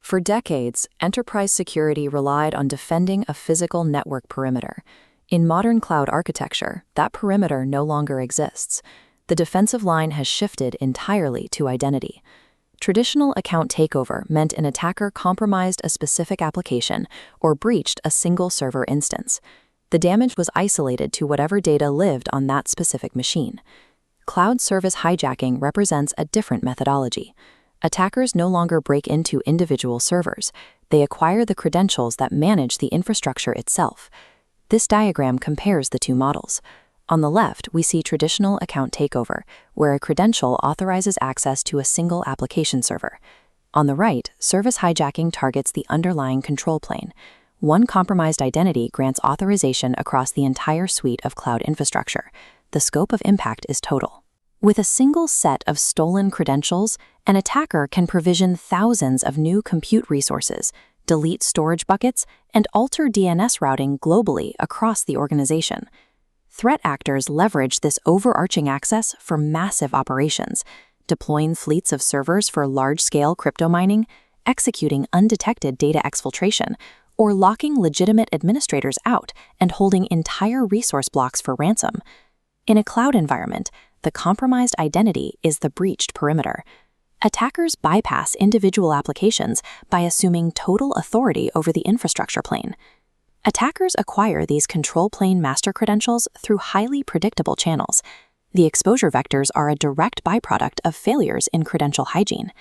For decades, enterprise security relied on defending a physical network perimeter. In modern cloud architecture, that perimeter no longer exists. The defensive line has shifted entirely to identity. Traditional account takeover meant an attacker compromised a specific application or breached a single server instance. The damage was isolated to whatever data lived on that specific machine. Cloud service hijacking represents a different methodology. Attackers no longer break into individual servers. They acquire the credentials that manage the infrastructure itself. This diagram compares the two models. On the left, we see traditional account takeover, where a credential authorizes access to a single application server. On the right, service hijacking targets the underlying control plane. One compromised identity grants authorization across the entire suite of cloud infrastructure. The scope of impact is total. With a single set of stolen credentials, an attacker can provision thousands of new compute resources, delete storage buckets, and alter DNS routing globally across the organization. Threat actors leverage this overarching access for massive operations, deploying fleets of servers for large-scale crypto mining, executing undetected data exfiltration, or locking legitimate administrators out and holding entire resource blocks for ransom. In a cloud environment, the compromised identity is the breached perimeter. Attackers bypass individual applications by assuming total authority over the infrastructure plane. Attackers acquire these control plane master credentials through highly predictable channels. The exposure vectors are a direct byproduct of failures in credential hygiene.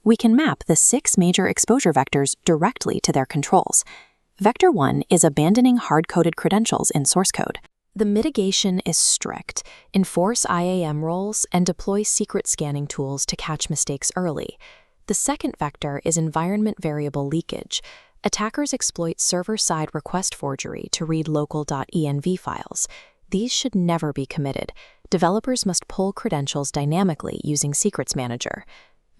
We can map the 6 major exposure vectors directly to their controls. Vector 1 is abandoning hard-coded credentials in source code. The mitigation is strict. Enforce IAM roles and deploy secret scanning tools to catch mistakes early. The second vector is environment variable leakage. Attackers exploit server-side request forgery to read local.env files. These should never be committed. Developers must pull credentials dynamically using Secrets Manager.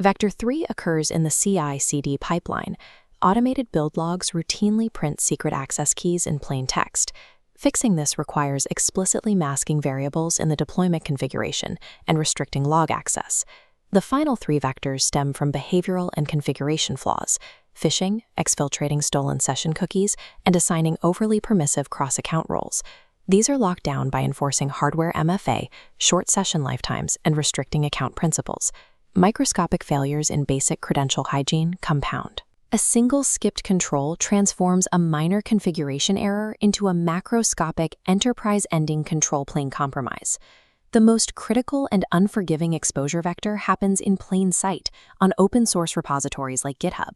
Vector 3 occurs in the CI/CD pipeline. Automated build logs routinely print secret access keys in plain text. Fixing this requires explicitly masking variables in the deployment configuration and restricting log access. The final 3 vectors stem from behavioral and configuration flaws: phishing, exfiltrating stolen session cookies, and assigning overly permissive cross-account roles. These are locked down by enforcing hardware MFA, short session lifetimes, and restricting account principals. Microscopic failures in basic credential hygiene compound. A single skipped control transforms a minor configuration error into a macroscopic enterprise-ending control plane compromise. The most critical and unforgiving exposure vector happens in plain sight on open-source repositories like GitHub.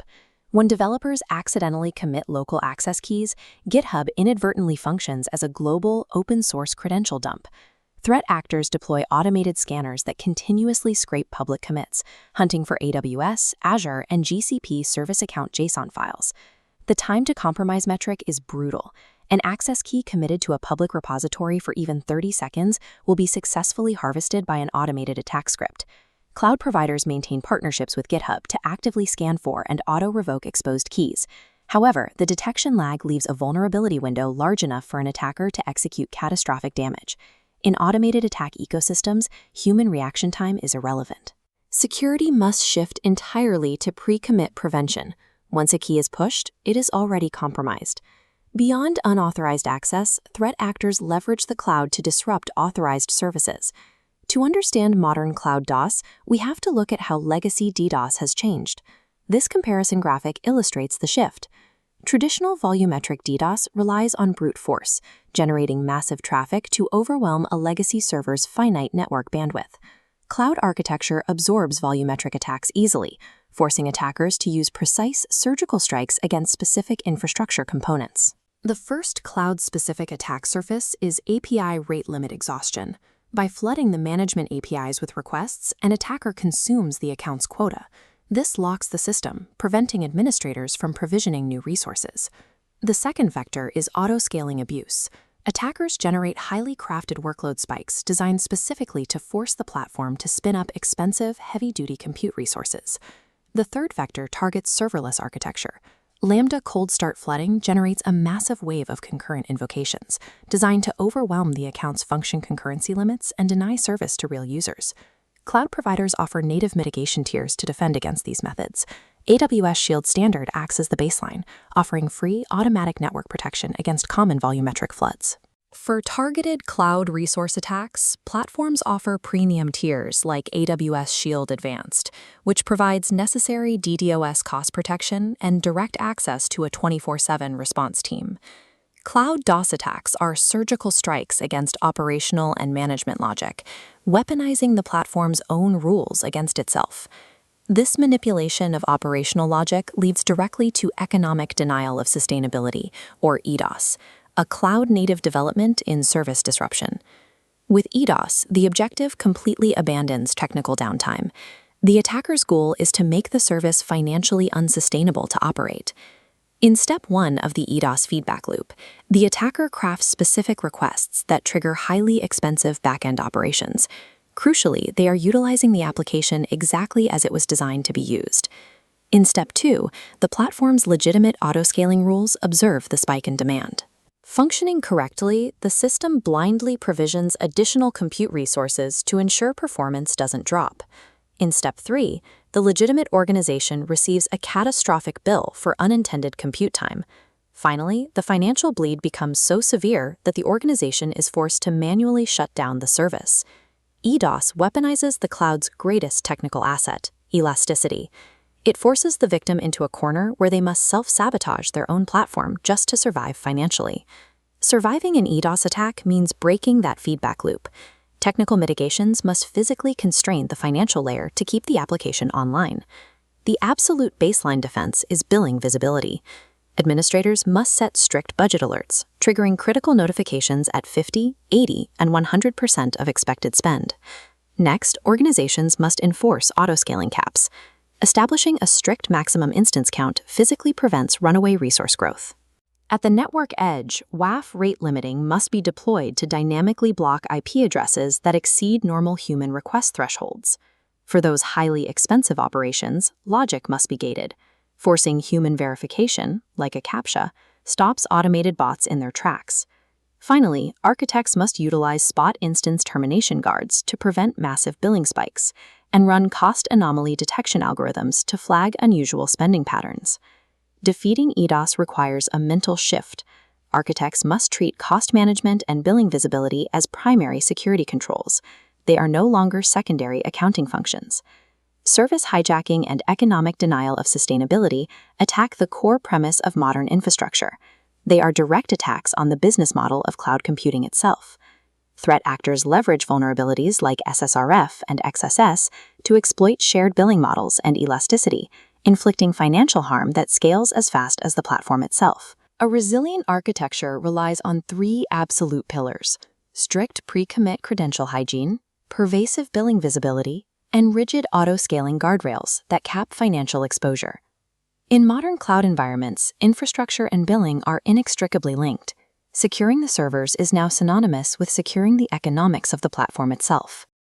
When developers accidentally commit local access keys, GitHub inadvertently functions as a global open-source credential dump. Threat actors deploy automated scanners that continuously scrape public commits, hunting for AWS, Azure, and GCP service account JSON files. The time to compromise metric is brutal. An access key committed to a public repository for even 30 seconds will be successfully harvested by an automated attack script. Cloud providers maintain partnerships with GitHub to actively scan for and auto-revoke exposed keys. However, the detection lag leaves a vulnerability window large enough for an attacker to execute catastrophic damage. In automated attack ecosystems, human reaction time is irrelevant. Security must shift entirely to pre-commit prevention. Once a key is pushed, it is already compromised. Beyond unauthorized access, threat actors leverage the cloud to disrupt authorized services. To understand modern cloud DoS, we have to look at how legacy DDoS has changed. This comparison graphic illustrates the shift. Traditional volumetric DDoS relies on brute force, generating massive traffic to overwhelm a legacy server's finite network bandwidth. Cloud architecture absorbs volumetric attacks easily, forcing attackers to use precise surgical strikes against specific infrastructure components. The first cloud-specific attack surface is API rate limit exhaustion. By flooding the management APIs with requests, an attacker consumes the account's quota. This locks the system, preventing administrators from provisioning new resources. The second vector is auto-scaling abuse. Attackers generate highly crafted workload spikes designed specifically to force the platform to spin up expensive, heavy-duty compute resources. The third vector targets serverless architecture. Lambda cold start flooding generates a massive wave of concurrent invocations, designed to overwhelm the account's function concurrency limits and deny service to real users. Cloud providers offer native mitigation tiers to defend against these methods. AWS Shield Standard acts as the baseline, offering free automatic network protection against common volumetric floods. For targeted cloud resource attacks, platforms offer premium tiers like AWS Shield Advanced, which provides necessary DDoS cost protection and direct access to a 24/7 response team. Cloud DoS attacks are surgical strikes against operational and management logic, weaponizing the platform's own rules against itself. This manipulation of operational logic leads directly to economic denial of sustainability, or EDoS, a cloud-native development in service disruption. With EDoS, the objective completely abandons technical downtime. The attacker's goal is to make the service financially unsustainable to operate. In step 1 of the EDoS feedback loop, the attacker crafts specific requests that trigger highly expensive back-end operations. Crucially, they are utilizing the application exactly as it was designed to be used. In step 2, the platform's legitimate auto-scaling rules observe the spike in demand. Functioning correctly, the system blindly provisions additional compute resources to ensure performance doesn't drop. In step 3, the legitimate organization receives a catastrophic bill for unintended compute time. Finally, the financial bleed becomes so severe that the organization is forced to manually shut down the service. EDoS weaponizes the cloud's greatest technical asset, elasticity. It forces the victim into a corner where they must self-sabotage their own platform just to survive financially. Surviving an EDoS attack means breaking that feedback loop. Technical mitigations must physically constrain the financial layer to keep the application online. The absolute baseline defense is billing visibility. Administrators must set strict budget alerts, triggering critical notifications at 50, 80, and 100% of expected spend. Next, organizations must enforce auto-scaling caps. Establishing a strict maximum instance count physically prevents runaway resource growth. At the network edge, WAF rate limiting must be deployed to dynamically block IP addresses that exceed normal human request thresholds. For those highly expensive operations, logic must be gated. Forcing human verification, like a CAPTCHA, stops automated bots in their tracks. Finally, architects must utilize spot instance termination guards to prevent massive billing spikes, and run cost anomaly detection algorithms to flag unusual spending patterns. Defeating EDoS requires a mental shift. Architects must treat cost management and billing visibility as primary security controls. They are no longer secondary accounting functions. Service hijacking and economic denial of sustainability attack the core premise of modern infrastructure. They are direct attacks on the business model of cloud computing itself. Threat actors leverage vulnerabilities like SSRF and XSS to exploit shared billing models and elasticity, inflicting financial harm that scales as fast as the platform itself. A resilient architecture relies on 3 absolute pillars: strict pre-commit credential hygiene, pervasive billing visibility, and rigid auto-scaling guardrails that cap financial exposure. In modern cloud environments, infrastructure and billing are inextricably linked. Securing the servers is now synonymous with securing the economics of the platform itself.